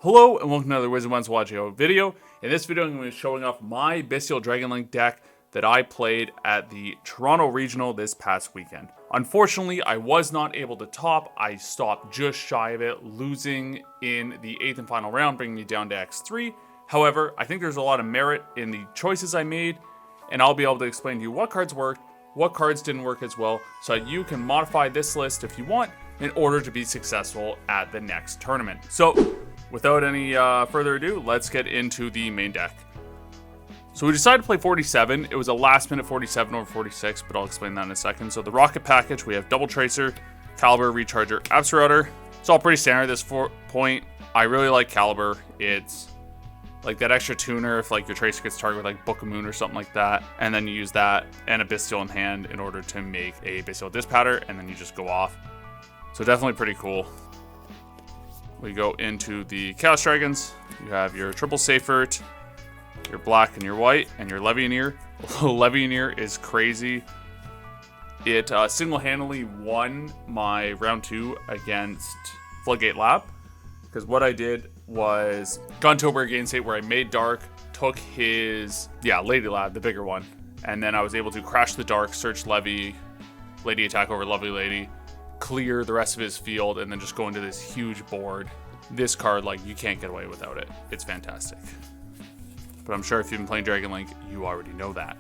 Hello and welcome to another Wizard Ones Watching video. In this video, I'm going to be showing off my Bystial Dragon Link deck that I played at the Toronto Regional this past weekend. Unfortunately, I was not able to top. I stopped just shy of it, losing in the 8th and final round, bringing me down to X3. However, I think there's a lot of merit in the choices I made, and I'll be able to explain to you what cards worked, what cards didn't work as well, so that you can modify this list if you want in order to be successful at the next tournament. So, without any further ado, let's get into the main deck. So we decided to play 47. It was a last minute 47 over 46, but I'll explain that in a second. So the rocket package, we have Double Tracer, Caliber, Recharger, Absoluter. It's all pretty standard at this point. I really like Caliber. It's like that extra tuner if like your Tracer gets targeted with like Book of Moon or something like that. And then you use that and a Bystial in hand in order to make a Bystial Dispatter, and then you just go off. So definitely pretty cool. We go into the Chaos Dragons. You have your triple Seifert, your black and your white, and your Levianeer. Levianeer is crazy. It single-handedly won my round 2 against Floodgate Lab. Because what I did was gone to a weird game state where I made Dark, took his, Lady Lab, the bigger one. And then I was able to crash the Dark, search Levy, Lady attack over Lovely Lady, clear the rest of his field, and then just go into this huge board. This card, like, you can't get away without it. It's fantastic. But I'm sure if you've been playing Dragon Link, you already know that.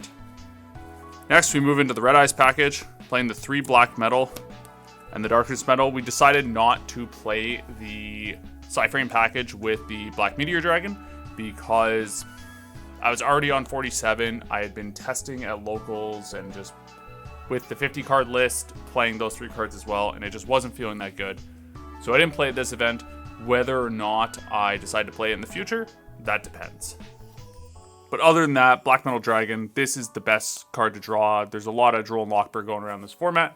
Next, we move into the Red Eyes package, playing the 3 black metal and the darkness metal. We decided not to play the Cyframe package with the Black Meteor Dragon because I was already on 47. I had been testing at locals and just with the 50 card list, playing those 3 cards as well, and it just wasn't feeling that good. So I didn't play at this event. Whether or not I decide to play it in the future, that depends. But other than that, Black Metal Dragon, this is the best card to draw. There's a lot of Droll and Lockbird going around this format.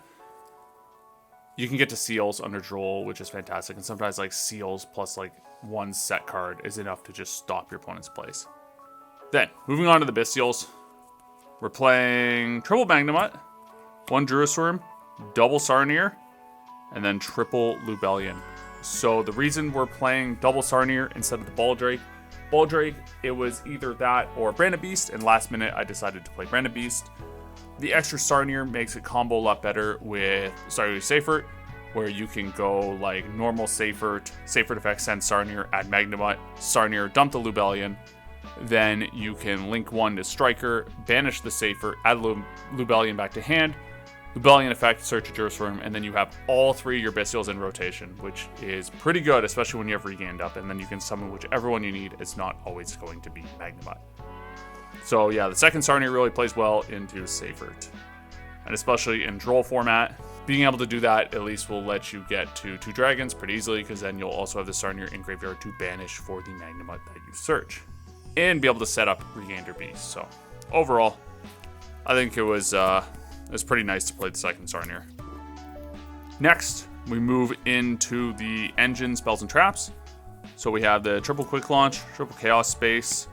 You can get to Seals under Droll, which is fantastic, and sometimes like Seals plus like 1 set card is enough to just stop your opponent's plays. Then, moving on to the Bystials, we're playing triple Magnemite, 1 Druisworm, double Sarnier, and then triple Lubellion. So the reason we're playing double Sarnier instead of the Baldrake, it was either that or Branded Beast, and last minute I decided to play Branded Beast. The extra Sarnier makes it combo a lot better with Seifert, where you can go like normal Seifert effect, send Sarnier, add Magnemite, Sarnier, dump the Lubellion. Then you can link 1 to Striker, banish the Seifert, add Lubellion back to hand, Lubellion effect, search a Druisworm, and then you have all 3 of your Bystials in rotation, which is pretty good, especially when you have regained up, and then you can summon whichever one you need. It's not always going to be Magnemite. So yeah, the second Sarnier really plays well into Seifert, and especially in Droll format. Being able to do that at least will let you get to 2 dragons pretty easily, because then you'll also have the Sarnier in graveyard to banish for the Magnemite that you search, and be able to set up Regainder Beast. So overall, I think it was pretty nice to play the second Sarnier. Next, we move into the engine spells and traps. So we have the triple quick launch, triple chaos space.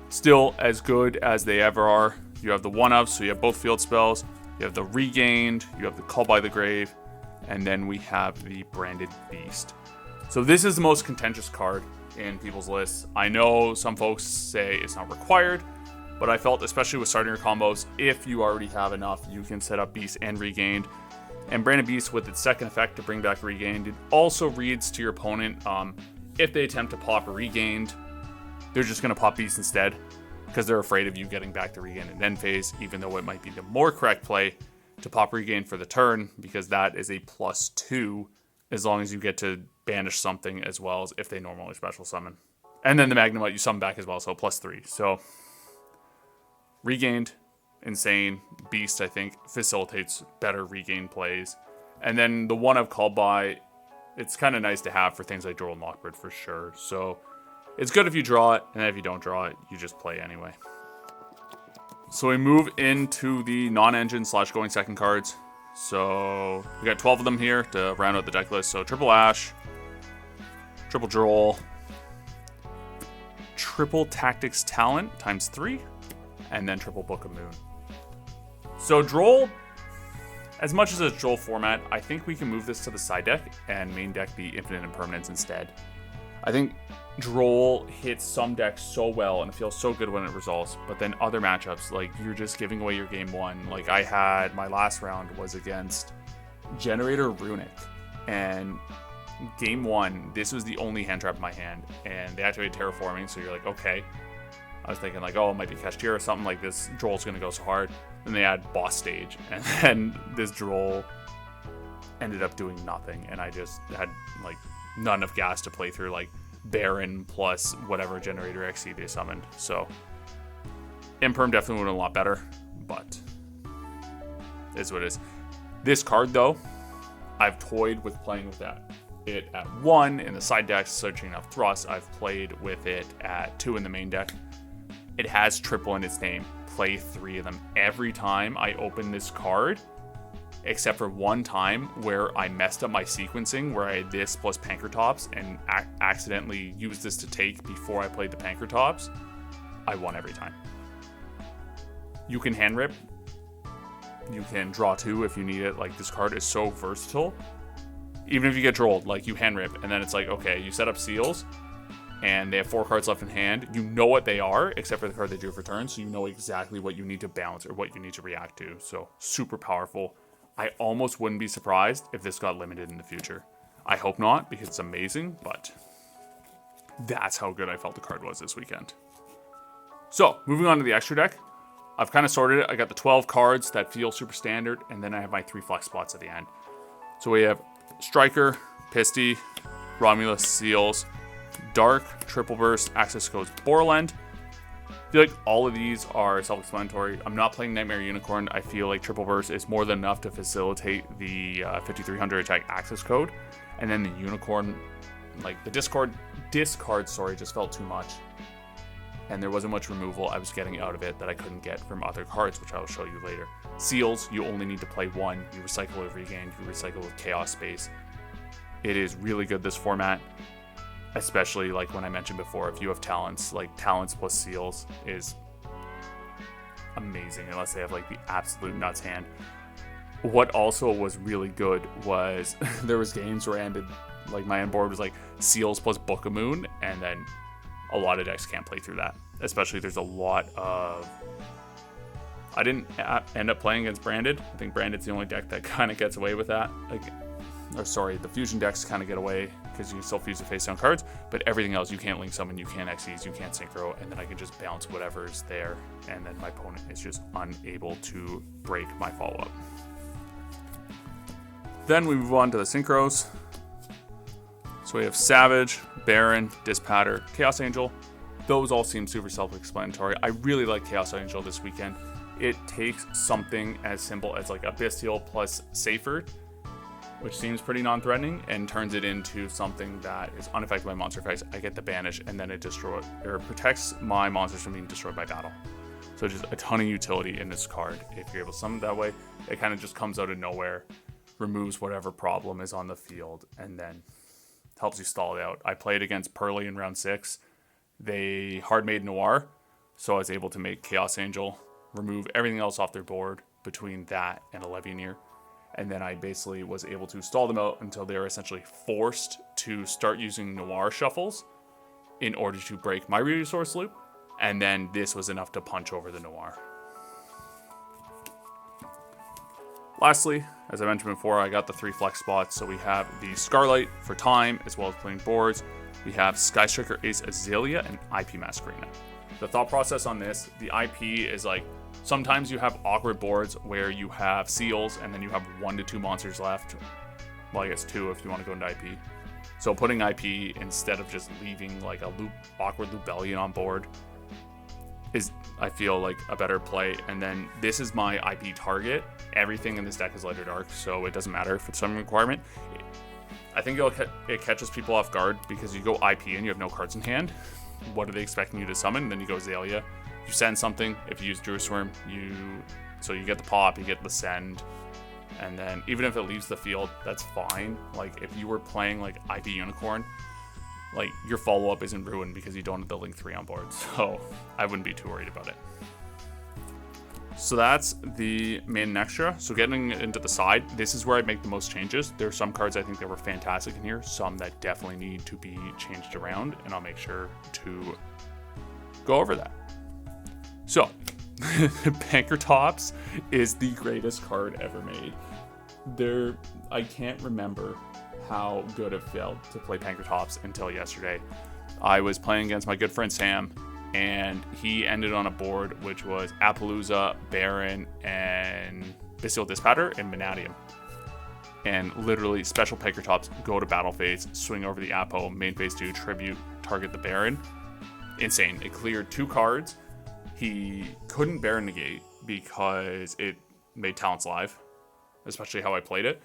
Still as good as they ever are. You have the 1-of, so you have both field spells. You have the regained, you have the call by the grave, and then we have the branded beast. So this is the most contentious card in people's lists. I know some folks say it's not required, but I felt, especially with Sarnier combos, if you already have enough, you can set up Beast and Regained. And Branded Beast with its second effect to bring back Regained, it also reads to your opponent, if they attempt to pop Regained, they're just going to pop Beast instead, because they're afraid of you getting back to Regained in end phase, even though it might be the more correct play to pop Regained for the turn, because that is a +2, as long as you get to banish something as well as if they normally special summon. And then the Magnemite you summon back as well, so +3. So Regained, insane. Beast, I think, facilitates better Regained plays. And then the 1-of called by, it's kind of nice to have for things like Droll and Lockbird for sure. So it's good if you draw it, and if you don't draw it, you just play anyway. So we move into the non-engine / going second cards. So we got 12 of them here to round out the deck list. So triple Ash, triple Droll, triple Tactics Talent ×3, and then triple Book of Moon. So Droll, as much as it's Droll format, I think we can move this to the side deck and main deck be Infinite Impermanence instead. I think Droll hits some decks so well and it feels so good when it resolves, but then other matchups, like, you're just giving away your game one. Like, I had my last round was against Generator Runic, and game one, this was the only hand trap in my hand, and they activated Terraforming, so you're like, okay. I was thinking like, oh, it might be Kashtira or something, like this Droll's gonna go so hard. Then they add Boss Stage, and then this Droll ended up doing nothing, and I just had like not enough gas to play through like Baron plus whatever Generator XC they summoned. So Imperm definitely would have been a lot better, but it's what it is. This card though, I've toyed with playing with it at 1 in the side decks, searching enough thrust. I've played with it at 2 in the main deck. It has triple in its name. Play 3 of them. Every time I open this card, except for one time where I messed up my sequencing, where I had this plus Pankratops and accidentally used this to take before I played the Pankratops, I won every time. You can hand rip. You can draw 2 if you need it. Like, this card is so versatile. Even if you get drolled, like, you hand rip, and then it's like, okay, you set up seals, and they have 4 cards left in hand. You know what they are, except for the card they do for turn, so you know exactly what you need to bounce or what you need to react to. So, super powerful. I almost wouldn't be surprised if this got limited in the future. I hope not, because it's amazing, but that's how good I felt the card was this weekend. So, moving on to the extra deck. I've kind of sorted it. I got the 12 cards that feel super standard, and then I have my 3 flex spots at the end. So we have Striker, Pisty, Romulus, Seals, Dark, Triple Burst, Access Codes, Borland. I feel like all of these are self-explanatory. I'm not playing Nightmare Unicorn. I feel like Triple Burst is more than enough to facilitate the 5300 attack access code. And then the Unicorn, like the discard, just felt too much. And there wasn't much removal I was getting out of it that I couldn't get from other cards, which I will show you later. Seals, you only need to play 1. You recycle every game. You recycle with Chaos Space. It is really good, this format. Especially, like when I mentioned before, if you have talents, like talents plus seals is amazing, unless they have like the absolute nuts hand. What also was really good was there was games where I ended, like my end board was like seals plus Book of Moon, and then a lot of decks can't play through that. Especially there's a lot of... I didn't end up playing against Branded. I think Branded's the only deck that kind of gets away with that. Like, or sorry, the fusion decks kind of get away because you can still fuse the face down cards, but everything else you can't link summon, you can't XYZ, you can't synchro, and then I can just bounce whatever's there, and then my opponent is just unable to break my follow-up. Then we move on to the synchros. So we have Savage, Baron, Dispatter, Chaos Angel. Those all seem super self-explanatory. I really like Chaos Angel this weekend. It takes something as simple as like a Bystial plus Safer, which seems pretty non-threatening, and turns it into something that is unaffected by monster effects. I get the banish, and then it protects my monsters from being destroyed by battle. So just a ton of utility in this card. If you're able to summon it that way, it kind of just comes out of nowhere, removes whatever problem is on the field, and then helps you stall it out. I played against Pearly in round 6. They hard made Noir, so I was able to make Chaos Angel, remove everything else off their board between that and a Levianeer. And then I basically was able to stall them out until they were essentially forced to start using Noir shuffles in order to break my resource loop. And then this was enough to punch over the Noir. Lastly, as I mentioned before, I got the 3 flex spots. So we have the Scarlight for time, as well as clearing boards. We have Sky Striker, Ace Azalea, and IP Masquerena. The thought process on this, the IP is like, sometimes you have awkward boards where you have seals and then you have 1 to 2 monsters left. Well, I guess 2 if you want to go into IP. So putting IP instead of just leaving like a awkward Lubellion on board is, I feel like, a better play. And then this is my IP target. Everything in this deck is light or dark, so it doesn't matter for the summon requirement. I think it catches people off guard because you go IP and you have no cards in hand. What are they expecting you to summon? Then you go Azalea. You send something. If you use Druisworm, you get the pop, you get the send, and then even if it leaves the field, that's fine. Like if you were playing like IP Unicorn, like your follow-up isn't ruined because you don't have the Link 3 on board, so I wouldn't be too worried about it. So that's the main and extra. So getting into the side, this is where I make the most changes. There are some cards I think that were fantastic in here, some that definitely need to be changed around, and I'll make sure to go over that. So, Banker Tops is the greatest card ever made. I can't remember how good it felt to play Banker Tops until yesterday. I was playing against my good friend Sam, and he ended on a board which was Appaloosa, Baron, and Bystial Dispatcher and Vanadium. And literally, special Banker Tops, go to battle phase, swing over the Appo, main phase 2, tribute, target the Baron. Insane. It cleared 2 cards. He couldn't Baron negate because it made Talents live, especially how I played it.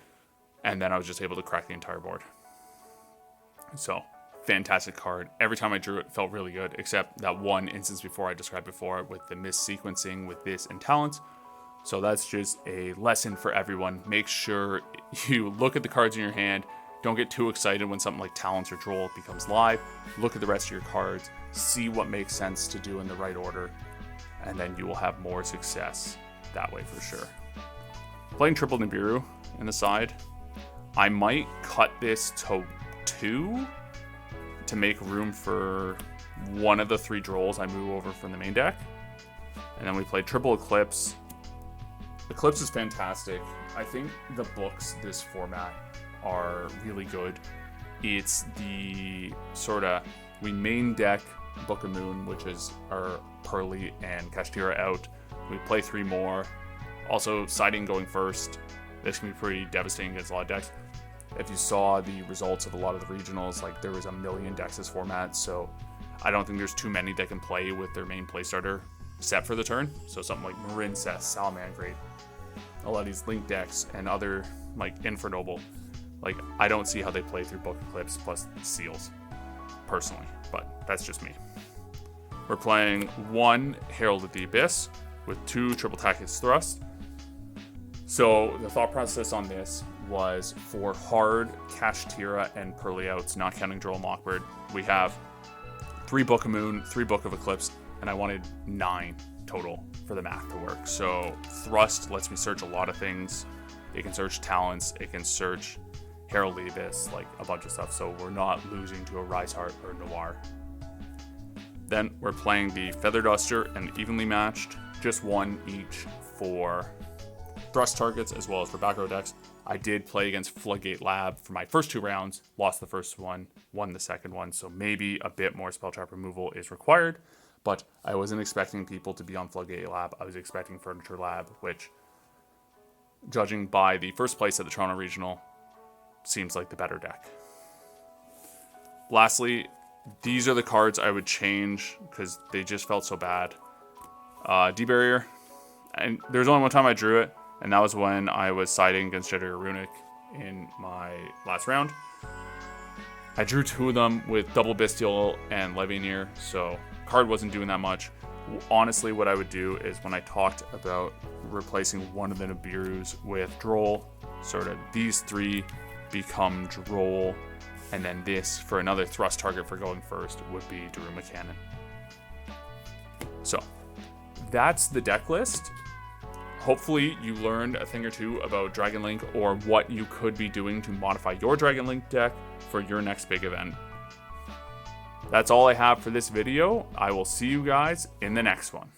And then I was just able to crack the entire board. So, fantastic card. Every time I drew it, felt really good, except that one instance before I described before with the missequencing with this and Talents. So that's just a lesson for everyone. Make sure you look at the cards in your hand. Don't get too excited when something like Talents or Droll becomes live. Look at the rest of your cards. See what makes sense to do in the right order. And then you will have more success that way for sure. Playing triple Nibiru in the side. I might cut this to 2 to make room for one of the 3 Drolls I move over from the main deck. And then we played triple Eclipse. Eclipse is fantastic. I think the books this format are really good. It's the sort of, we main deck Book of Moon, which is our Pearly and Kashtira out. We play 3 more. Also, siding going first. This can be pretty devastating against a lot of decks. If you saw the results of a lot of the regionals, like there was a million decks this format, so I don't think there's too many that can play with their main playstarter set for the turn. So something like Marincess, Salamangreat, a lot of these Link decks, and other like Infernoble. Like, I don't see how they play through Book Eclipse plus Seals, personally, but that's just me. We're playing 1 Herald of the Abyss with 2 Triple Tactics Thrust. So the thought process on this was for hard Kashtira and Pearly outs, not counting Droll and Lockbird, we have 3 Book of Moon, 3 Book of Eclipse, and I wanted 9 total for the math to work. So Thrust lets me search a lot of things. It can search Talents, it can search Herald of the Abyss, like a bunch of stuff, so we're not losing to a Rise Heart or Noir. Then we're playing the Feather Duster and Evenly Matched, just 1 each for Thrust targets as well as for back row decks. I did play against Floodgate Lab for my first 2 rounds, lost the first one, won the second one, so maybe a bit more spell trap removal is required, but I wasn't expecting people to be on Floodgate Lab. I was expecting Furniture Lab, which, judging by the first place at the Toronto Regional, seems like the better deck. Lastly, these are the cards I would change because they just felt so bad. D-Barrier, and there's only one time I drew it, and that was when I was siding against Jedgar Runic in my last round. I drew 2 of them with double Bystial and Levianeer, so card wasn't doing that much. Honestly, what I would do is when I talked about replacing one of the Nibirus with Droll, sort of these 3 become Droll, and then this for another thrust target for going first would be Daruma Cannon. So that's the deck list. Hopefully you learned a thing or 2 about Dragon Link or what you could be doing to modify your Dragon Link deck for your next big event. That's all I have for this video. I will see you guys in the next one.